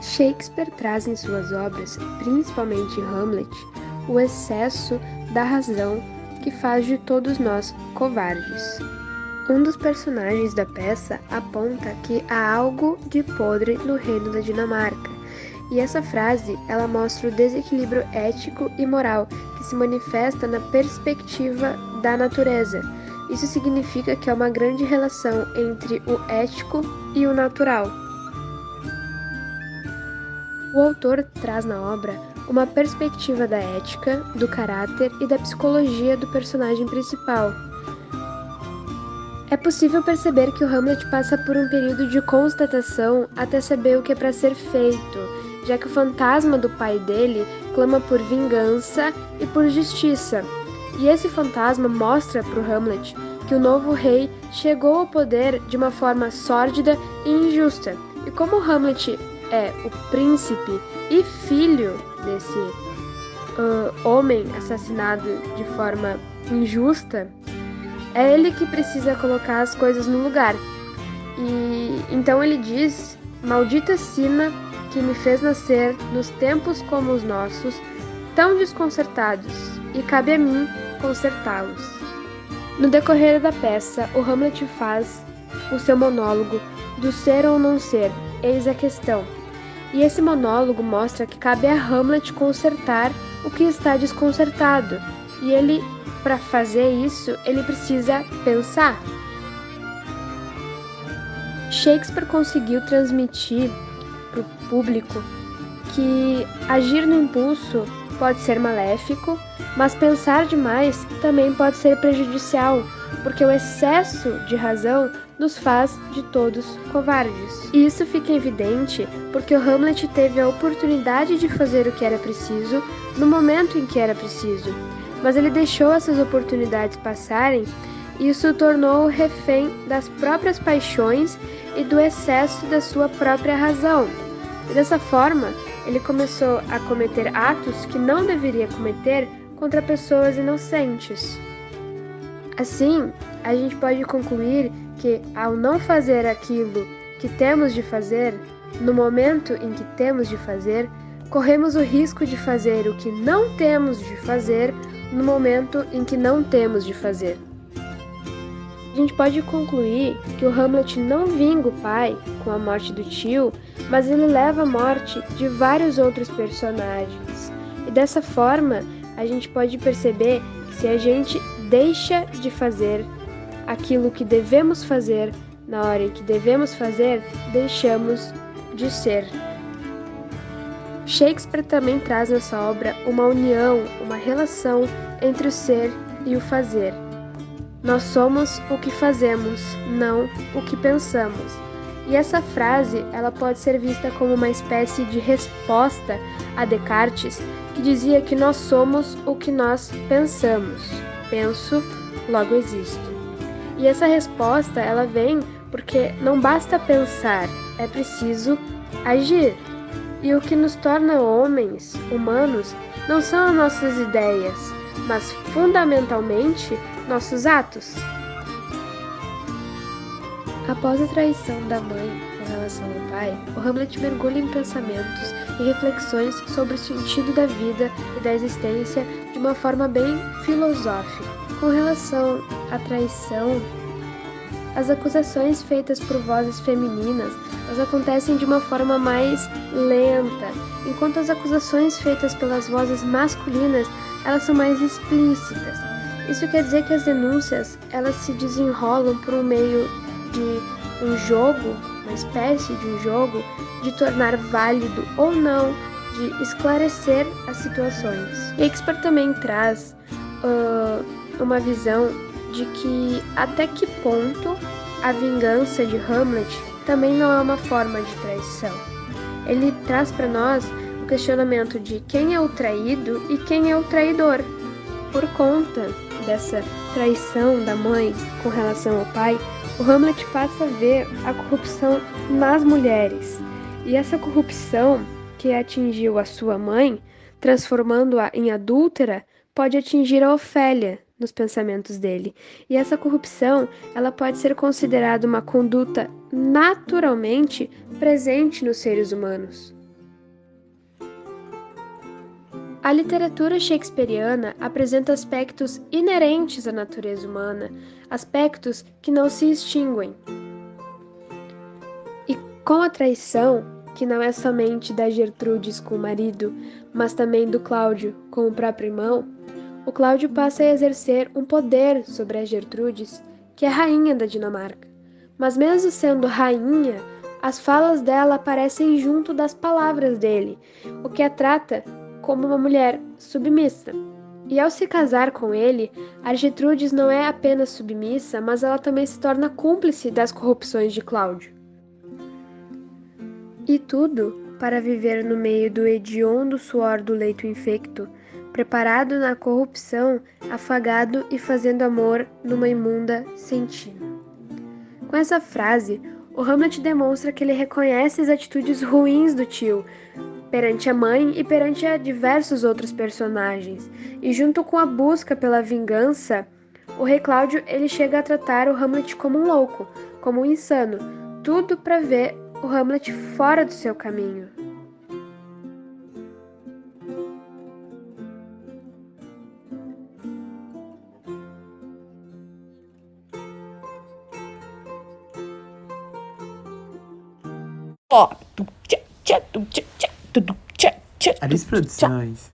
Shakespeare traz em suas obras, principalmente Hamlet, o excesso da razão que faz de todos nós covardes. Um dos personagens da peça aponta que há algo de podre no reino da Dinamarca, e essa frase ela mostra o desequilíbrio ético e moral que se manifesta na perspectiva da natureza. Isso significa que há uma grande relação entre o ético e o natural. O autor traz na obra uma perspectiva da ética, do caráter e da psicologia do personagem principal. É possível perceber que o Hamlet passa por um período de constatação até saber o que é para ser feito, já que o fantasma do pai dele clama por vingança e por justiça. E esse fantasma mostra para o Hamlet que o novo rei chegou ao poder de uma forma sórdida e injusta. E como Hamlet é o príncipe e filho desse homem assassinado de forma injusta, é ele que precisa colocar as coisas no lugar. E então ele diz: "Maldita sina que me fez nascer nos tempos como os nossos, tão desconcertados, e cabe a mim consertá-los." No decorrer da peça, o Hamlet faz o seu monólogo do ser ou não ser, eis a questão. E esse monólogo mostra que cabe a Hamlet consertar o que está desconcertado. E ele, para fazer isso, ele precisa pensar. Shakespeare conseguiu transmitir para o público que agir no impulso pode ser maléfico, mas pensar demais também pode ser prejudicial, porque o excesso de razão nos faz de todos covardes. E isso fica evidente porque o Hamlet teve a oportunidade de fazer o que era preciso no momento em que era preciso, mas ele deixou essas oportunidades passarem e isso o tornou refém das próprias paixões e do excesso da sua própria razão. E dessa forma, ele começou a cometer atos que não deveria cometer contra pessoas inocentes. Assim, a gente pode concluir que, ao não fazer aquilo que temos de fazer, no momento em que temos de fazer, corremos o risco de fazer o que não temos de fazer no momento em que não temos de fazer. A gente pode concluir que o Hamlet não vinga o pai com a morte do tio, mas ele leva a morte de vários outros personagens. E dessa forma, a gente pode perceber que se a gente deixa de fazer aquilo que devemos fazer na hora em que devemos fazer, deixamos de ser. Shakespeare também traz nessa obra uma união, uma relação entre o ser e o fazer. Nós somos o que fazemos, não o que pensamos. E essa frase, ela pode ser vista como uma espécie de resposta a Descartes, que dizia que nós somos o que nós pensamos. Penso, logo existo. E essa resposta, ela vem porque não basta pensar, é preciso agir. E o que nos torna homens, humanos, não são as nossas ideias, mas fundamentalmente nossos atos. Após a traição da mãe com relação ao pai, o Hamlet mergulha em pensamentos e reflexões sobre o sentido da vida e da existência de uma forma bem filosófica. Com relação à traição, as acusações feitas por vozes femininas, elas acontecem de uma forma mais lenta, enquanto as acusações feitas pelas vozes masculinas, elas são mais explícitas. Isso quer dizer que as denúncias, elas se desenrolam por um meio de um jogo, uma espécie de um jogo, de tornar válido ou não, de esclarecer as situações. Shakespeare também traz uma visão de que até que ponto a vingança de Hamlet também não é uma forma de traição. Ele traz para nós o questionamento de quem é o traído e quem é o traidor. Por conta dessa traição da mãe com relação ao pai, o Hamlet passa a ver a corrupção nas mulheres. E essa corrupção que atingiu a sua mãe, transformando-a em adúltera, pode atingir a Ofélia nos pensamentos dele. E essa corrupção, ela pode ser considerada uma conduta naturalmente presente nos seres humanos. A literatura shakespeariana apresenta aspectos inerentes à natureza humana, aspectos que não se extinguem. E com a traição, que não é somente da Gertrudes com o marido, mas também do Cláudio com o próprio irmão, o Cláudio passa a exercer um poder sobre a Gertrudes, que é rainha da Dinamarca. Mas mesmo sendo rainha, as falas dela aparecem junto das palavras dele, o que a trata como uma mulher submissa. E ao se casar com ele, a Gertrudes não é apenas submissa, mas ela também se torna cúmplice das corrupções de Cláudio. E tudo para viver no meio do hediondo suor do leito infecto, preparado na corrupção, afagado e fazendo amor numa imunda sentina. Com essa frase, o Hamlet demonstra que ele reconhece as atitudes ruins do tio perante a mãe e perante a diversos outros personagens. E junto com a busca pela vingança, o rei Cláudio ele chega a tratar o Hamlet como um louco, como um insano, tudo para ver o Hamlet fora do seu caminho. Aris Produções.